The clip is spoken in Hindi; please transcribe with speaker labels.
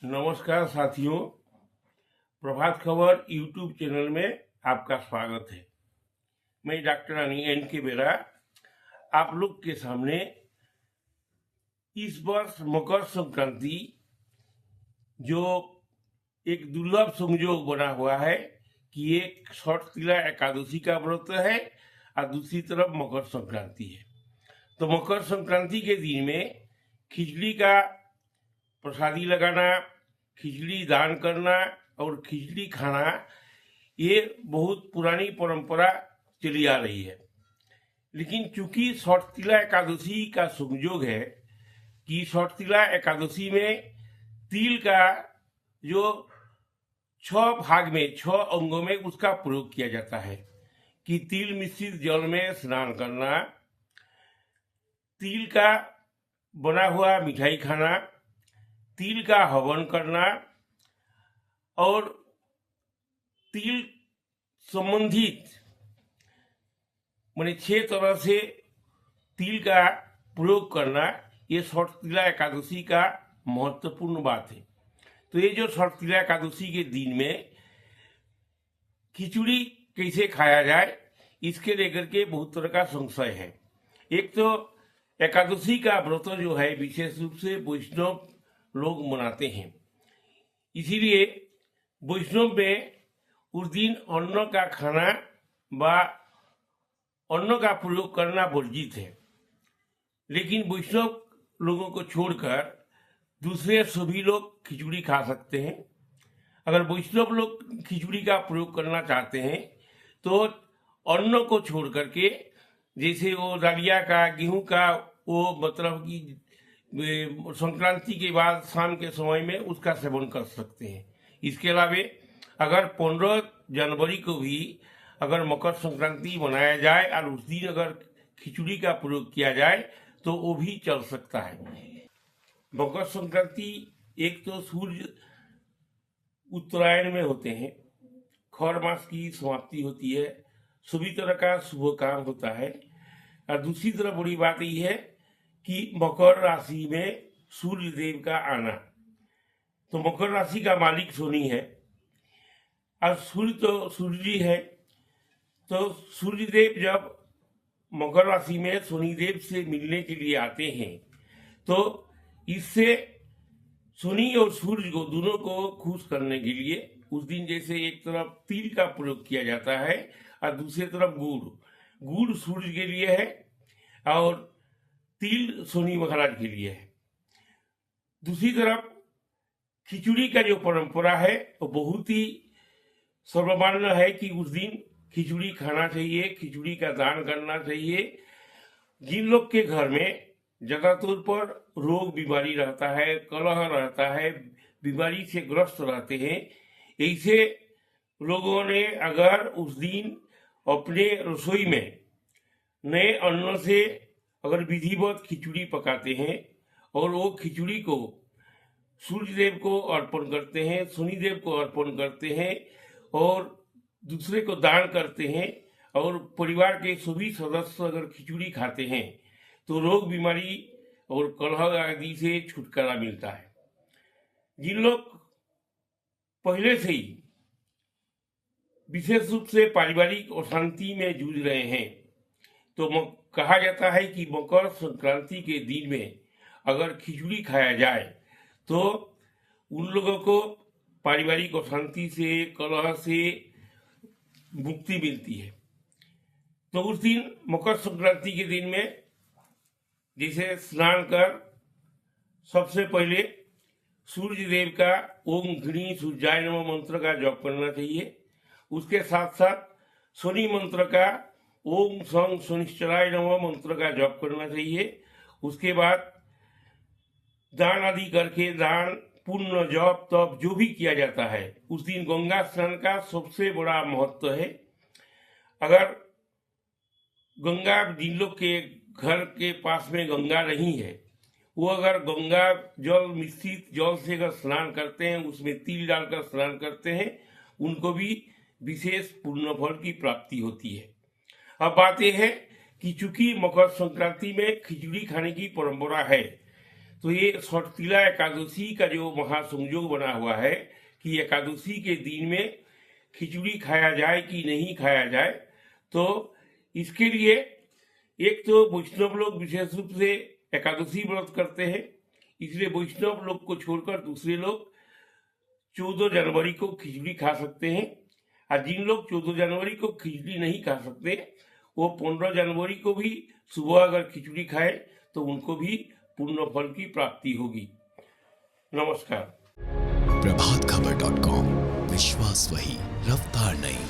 Speaker 1: नमस्कार साथियों, प्रभात खबर यूट्यूब चैनल में आपका स्वागत है। मैं डॉक्टर एन के बेरा आप लोग के सामने इस वर्ष मकर संक्रांति जो एक दुर्लभ संयोग बना हुआ है कि एक षटतिला एकादशी का व्रत है और दूसरी तरफ मकर संक्रांति है। तो मकर संक्रांति के दिन में खिचड़ी का प्रसादी लगाना, खिचड़ी दान करना और खिचड़ी खाना ये बहुत पुरानी परंपरा चली आ रही है। लेकिन चूंकि षटतिला एकादशी का संयोग है कि षटतिला एकादशी में तिल का जो 6 भाग में 6 अंगों में उसका प्रयोग किया जाता है कि तिल मिश्रित जल में स्नान करना, तिल का बना हुआ मिठाई खाना, तिल का हवन करना और तिल संबंधित माने 6 तरह से तिल का प्रयोग करना, ये षटतिला एकादशी का महत्वपूर्ण बात है। तो ये जो षटतिला एकादशी के दिन में खिचड़ी कैसे खाया जाए, इसके लेकर के बहुत तरह का संशय है। एक तो एकादशी का व्रत जो है विशेष रूप से वैष्णव लोग मनाते हैं, इसीलिए वैष्णव में उस दिन अन्न का खाना व अन्न का प्रयोग करना वर्जित है। लेकिन वैष्णव लोगों को छोड़कर दूसरे सभी लोग खिचड़ी खा सकते हैं। अगर वैष्णव लोग खिचड़ी का प्रयोग करना चाहते हैं तो अन्न को छोड़ करके, जैसे वो दलिया का, गेहूं का, वो मतलब कि संक्रांति के बाद शाम के समय में उसका सेवन कर सकते हैं। इसके अलावा अगर 15 जनवरी को भी अगर मकर संक्रांति मनाया जाए और उस दिन अगर खिचड़ी का प्रयोग किया जाए तो वो भी चल सकता है। मकर संक्रांति एक तो सूर्य उत्तरायण में होते हैं, खर मास की समाप्ति होती है, सभी तरह का शुभ काम होता है। और दूसरी तरफ बड़ी बात यही है कि मकर राशि में सूर्य देव का आना, तो मकर राशि का मालिक शनि है और सूर्य तो सूर्य जी है। तो सूर्य देव जब मकर राशि में शनि देव से मिलने के लिए आते हैं तो इससे शनि और सूर्य को दोनों को खुश करने के लिए उस दिन जैसे एक तरफ तिल का प्रयोग किया जाता है और दूसरी तरफ गुड़ सूर्य के लिए है और तिल शनि महाराज के लिए है। दूसरी तरफ खिचड़ी का जो परंपरा है वो बहुत ही सर्वमान्य है कि उस दिन खिचड़ी खाना चाहिए, खिचड़ी का दान करना चाहिए। जिन लोग के घर में ज्यादातर पर रोग बीमारी रहता है, कलह रहता है, बीमारी से ग्रस्त रहते हैं, ऐसे लोगों ने अगर उस दिन अपने रसोई में नए अन्न से अगर विधिवत खिचड़ी पकाते हैं और वो खिचड़ी को सूर्य देव को अर्पण करते हैं, शनि देव को अर्पण करते हैं और दूसरे को दान करते हैं और परिवार के सभी सदस्य अगर खिचड़ी खाते हैं तो रोग बीमारी और कलह आदि से छुटकारा मिलता है। जिन लोग पहले से ही विशेष रूप से पारिवारिक अशांति में जूझ रहे हैं तो कहा जाता है कि मकर संक्रांति के दिन में अगर खिचड़ी खाया जाए तो उन लोगों को पारिवारिक अशांति से, कलह से मुक्ति मिलती है। तो उस दिन मकर संक्रांति के दिन में जैसे स्नान कर सबसे पहले सूर्य देव का ओम घृणी सूर्याय नमः मंत्र का जप करना चाहिए। उसके साथ साथ शनि मंत्र का ओम सं शनिश्चराय नमः मंत्र का जप करना चाहिए। उसके बाद दान आदि करके, दान, पुण्य, जप, तप जो भी किया जाता है उस दिन गंगा स्नान का सबसे बड़ा महत्व है। अगर गंगा, जिन लोग के घर के पास में गंगा नहीं है, वो अगर गंगा जल मिश्रित जल से अगर स्नान करते हैं, उसमें तिल डालकर स्नान करते हैं, उनको भी विशेष पुण्य फल की प्राप्ति होती है। अब बात यह है कि चूंकि मकर संक्रांति में खिचड़ी खाने की परंपरा है तो ये षटतिला एकादशी का जो महासंयोग बना हुआ है कि एकादशी के दिन में खिचड़ी खाया जाए कि नहीं खाया जाए, तो इसके लिए एक तो वैष्णव लोग विशेष रूप से एकादशी व्रत करते हैं, इसलिए वैष्णव लोग को छोड़कर दूसरे लोग 14 जनवरी को खिचड़ी खा सकते हैं। और जिन लोग 14 जनवरी को खिचड़ी नहीं खा सकते वो 15 जनवरी को भी सुबह अगर खिचड़ी खाए तो उनको भी पुण्य फल की प्राप्ति होगी। नमस्कार।
Speaker 2: प्रभातखबर.com, विश्वास वही, रफ्तार नहीं।